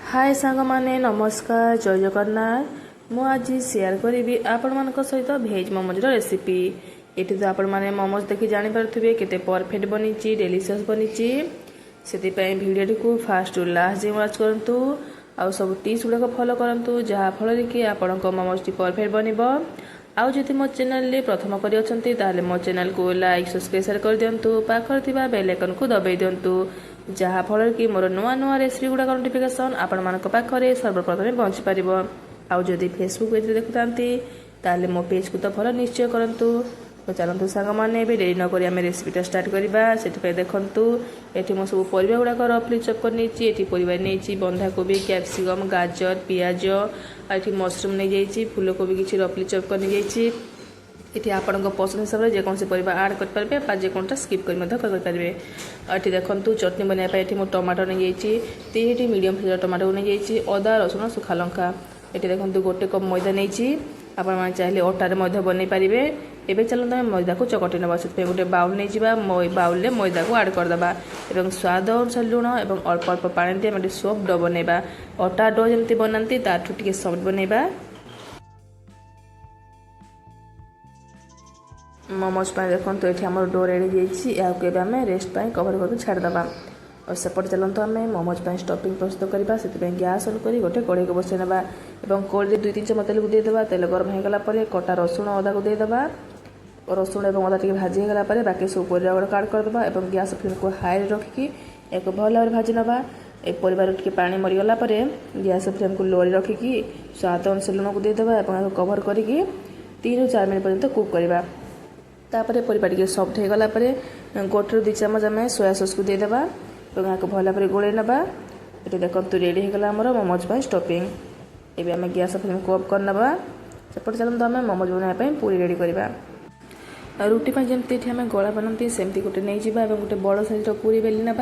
हाय सांग माने नमस्कार जय जगन्नाथ मु आज शेयर करी आपण मान सहित भेज मोमोज रेसिपी। ये तो आपण मैंने मोमोज देखी जापे केते परफेक्ट बनी डेलीशियस बनी से भिडियो को फास्ट टू लास्ट जाए वाच करूँ आउ सब टिप्स गुड़ाक फॉलो करूँ जहाँफल कि आपण मोमोज टी परफेक्ट बन आउ जदि मो चैनल प्रथम कर मो चैनल को लाइक सब्सक्राइब शेयर कर दिंतु पाखर बेल आइकन को दबाई दिंतु जहाँफल कि मोर नुआ नुआ रेसिपी गुड़ाक नोटिफिकेशन आपण मान पाखे सर्वप्रथमें पहुँची पार। आउ जदि फेसबुक पेज देखुता मो पेज को तो फॉलो निश्चय करूँ। तो चलतु सांग मैंने डेरी नक आम रेसिपीटा स्टार्ट करवा से देखूँ ये मो सब परिवा गुड़ाक रफली चॉप कर नहीं परिवा नहीं बंधाकोबी कैप्सिकम गाजर पियाज आठी मशरूम नहीं जाइए फूलकोबी किसी रफली चॉप कर नहीं जाइए ये आपण पसंद हिसाब से जेकोसी परिवा आड करेंगे जेकोटा स्किप करेंगे। ये देखूँ चटनी बनाई मो टमाटो नहीं जाइए 3 मीडियम साइज टमाटो नहीं जाइए अदा रसुण सुखा लंका ये देखूँ गोटे कप मैदा नहीं आपण मैंने चाहिए अटार बन पारे। एवं चलते आम मैदा को चकटी ना से गोटे बाउल नहीं जावा बाउल में मैदा को आड करदे और स्वाद अनुसार लुण और अल्प अल्प पानी दी सॉफ्ट डो बनवा अटा डो जमी बनाती ताठू सॉफ्ट बनवा। मोमोज देखो ये आम डो रेडी जाइए आम रेस्ट कवर करके छाड़दे और सेपटे चलते आम मोमोज स्टफिंग प्रस्तुत करवा से गैस ऑन कर गोटे कड़े को बसई ना और कड़े 2-3 चमच तेल को देदेबा तेल गरम हो गला कटा रसुण अदा को देदेबा रसुण और अदा टी भाजी होगा बाकी सब परिवा गुड़ा काट करदे और गैस फ्लेम को हाई रखिकी एक भल भाव भाजी नवा ए परिवार टी पानी मरीगला गैस फ्लेम को लोरी रखिकी स्वाद अनुसार लुण को देदेबा और कवर करके 3-4 मिनट पर्यंत कुक करवा। तापर परिवा टी सॉफ्ट हो गला गोटे 2 चमच आम सोया सॉस को देदेबा और यहाँ को भल भाव गोले ना। ये देखो रेडी होगा आमर मोमोज स्टफिंग। एवं आम गैस फ्लेम को ऑफ करना सेपटे चलते आम मोमोज बनाई पूरी रेडी करवा। रुटी जमी आम गला बनाती सेमती गोटे नहीं जावा और गोटे बड़ साइज पूरी बेली ना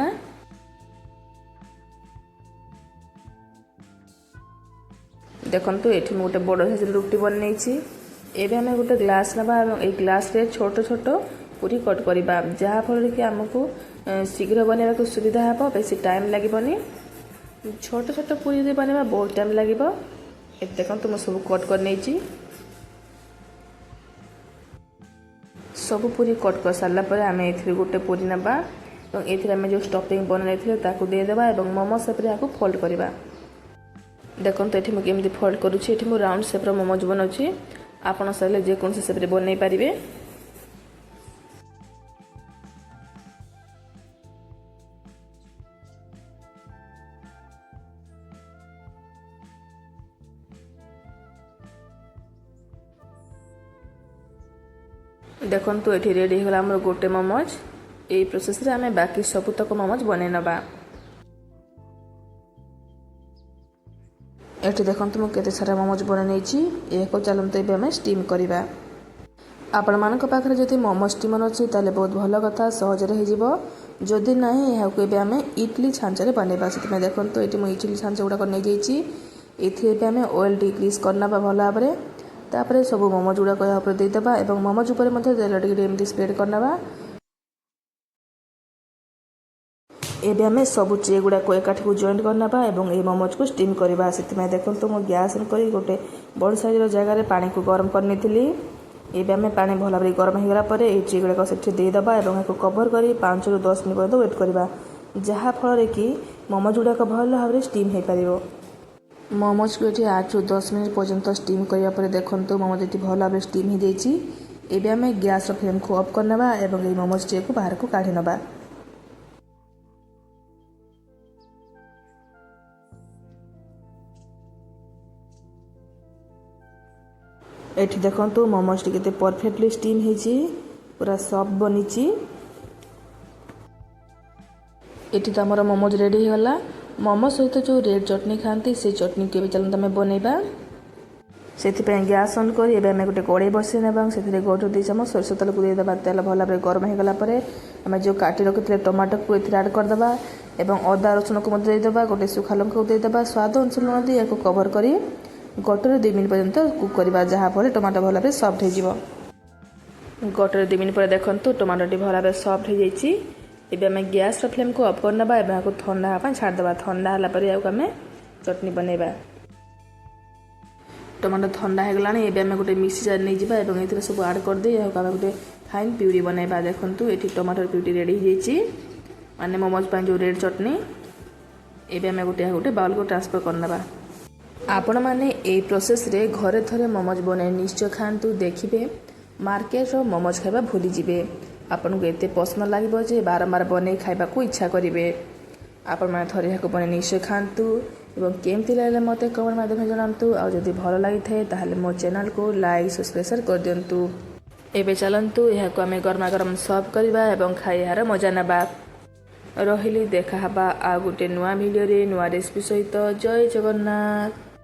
देखु ये गोटे बड़ साइज रुटी बन एवं आम गोटे ग्लास ना ग्लास रे छोट छोट पूरी कट करवा जहाँफल कि आमको शीघ्र बनवा को सुविधा हे बेसी टाइम लगे छोट छोट पूरी यदि बनवा बहुत टाइम लगे। देखो मुझे सब कट कर नहीं सब पूरी कट कर सारापर आम ए गोटे पूरी ना और ये जो स्टफिंग बनाई देदेबा और मोमो सेप्रे यहाँ फोल्ड करवा। देखो ये मुझे केमी फोल्ड करुँची राउंड सेप्र मोमोज बनाऊँगी आपड़ चाहे जेकोसी सेप्रे बनई पारे। देखो ये रेडी होगा आम गोटे मोमोज ये प्रोसेस रे आम बाकी सबुतक मोमोज बन नवा। ये देखो मुझे केते सारा मोमोज बन नहीं चलते आम स्टीम करवा। आपण मान पाखे जदि मोमो स्टीमर अच्छी ताले बहुत भल कथा सहज जदि ना यहाँ आम इडली छांचे बनवा से देखो ये मुझे इडली छांच गुड़ाक नहीं जाइए आम ऑयल डिक्रीज करना भल भाव तापर सब मोमोज गुड़ाक यहाँ देदेबा और मोमोज उपर तेल टी स्प्रेड करना। एवं आम सब ट्रे गुड़ाक एकाठी को जॉइंट करना और ये मोमोज को स्टीम करवा से देखो मुझे गैस ऑन कर गोटे बड़ साइज जगह पानी को गरम करनी एवं आम पानी भल भाव गरम हो गला ये ट्रे गुड़ाक से देदेबा और यहाँ कवर कर 5 ରୁ 10 मिनट पर्यंत वेट करवा जहाँफल कि मोमोज गुड़ाक भल भाव स्टीम हो पार। मोमोज को ये 8 ରୁ 10 मिनट पर्यंत स्टीम करापर देखो मोमोज ये भल भाव स्टीम हो जाए। आम गैस फ्लेम को ऑफ करना और ये मोमोज ट्रे को बाहर को काढ़ी नवा। ये देखो मोमोज टी केते परफेक्टली स्टीम होती पूरा सॉफ्ट बनी। ये तो आमर मोमोज रेडी होगा मोमो सहित जो रेड चटनी खाती से चटनी के भी चलते आम बनवा से गैस ऑन कर आम गोटे कड़े बसई ना से गोटे 2 चमच सोरिष तेल को देदेबा तेल भल भाव गरम हो गला आम जो काटी रखी टमाटो को ये आड करदे और अदा रसुण को देदेबा गोटे सुखा लंका को देदेबा स्वाद अनुसार लुण दी या कवर कर गोटे 2 मिनट पर्यंत कुक करवा जहाँफल टमाटो भल भाव सॉफ्ट हो गोटे 2 मिनट पर देखो टमाटो टी भल भाव सॉफ्ट हो जाए। एवं आम गैस फ्लेम को ऑफ करना एवं थंडा हाँ छाड़देवा थंडा है आम चटनी बनैबा। टमाटर ठंडा होगलानी एबे आमे गोटे मिक्सी जार नहीं जिबा एवं एथिरे सब ऐड कर दे या आमे गोटे फाइन प्यूरी बनैबा। देखंतु एठी टमाटर प्यूरी रेडी हो जाइछि माने मोमोज पा जो रेड चटनी। एबे आमे गोटे बाउल को ट्रांसफर करनबा। आपण माने ए प्रोसेस रे घरे थरे मोमोज बने निश्चय खांतु देखिबे मार्केट रो मोमोज खाइबा भूली जिबे। आपन को एते पसंद लागिबो जे बारंबार बने खाइबा को इच्छा करिवे। आपण माने थरे हाको बने निश्चय खांतु एवं केमती लागले मते कमेंट माध्यम जणांतु। आ जदि भलो लागि थाए ताहाले मो चैनल को लाइक सब्सक्राइब कर दियंतु। एबे चलंतु एहा को आमे गरमा गरम सर्व करबा एवं खाइहार मजा नबा। रहिली देखा हबा आ गोटे नुआ वीडियो रे नुआ रेसिपी सहित। जय जगन्नाथ।